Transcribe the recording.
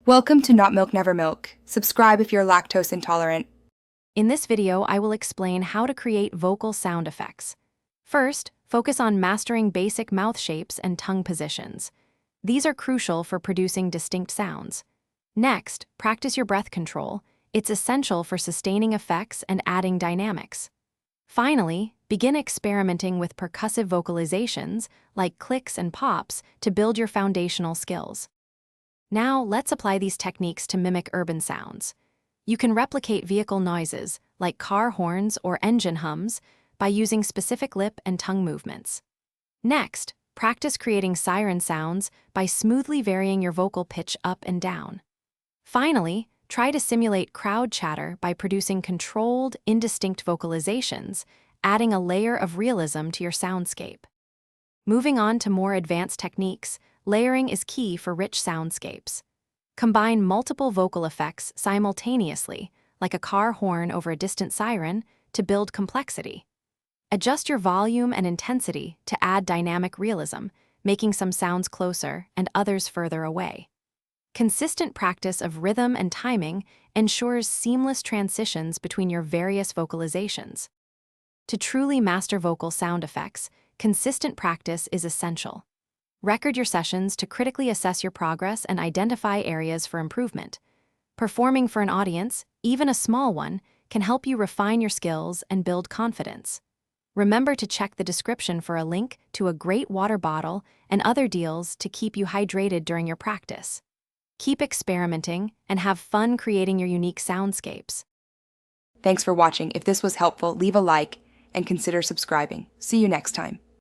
Welcome to Not Milk Never Milk. Subscribe if you're lactose intolerant. In this video, I will explain how to create vocal sound effects. First, focus on mastering basic mouth shapes and tongue positions. These are crucial for producing distinct sounds. Next, practice your breath control. It's essential for sustaining effects and adding dynamics. Finally, begin experimenting with percussive vocalizations like clicks and pops to build your foundational skills. Now, let's apply these techniques to mimic urban sounds. You can replicate vehicle noises, like car horns or engine hums, by using specific lip and tongue movements. Next, practice creating siren sounds by smoothly varying your vocal pitch up and down. Finally, try to simulate crowd chatter by producing controlled, indistinct vocalizations, adding a layer of realism to your soundscape. Moving on to more advanced techniques, layering is key for rich soundscapes. Combine multiple vocal effects simultaneously, like a car horn over a distant siren, to build complexity. Adjust your volume and intensity to add dynamic realism, making some sounds closer and others further away. Consistent practice of rhythm and timing ensures seamless transitions between your various vocalizations. To truly master vocal sound effects, consistent practice is essential. Record your sessions to critically assess your progress and identify areas for improvement. Performing for an audience, even a small one, can help you refine your skills and build confidence. Remember to check the description for a link to a great water bottle and other deals to keep you hydrated during your practice. Keep experimenting and have fun creating your unique soundscapes. Thanks for watching. If this was helpful, leave a like and consider subscribing. See you next time.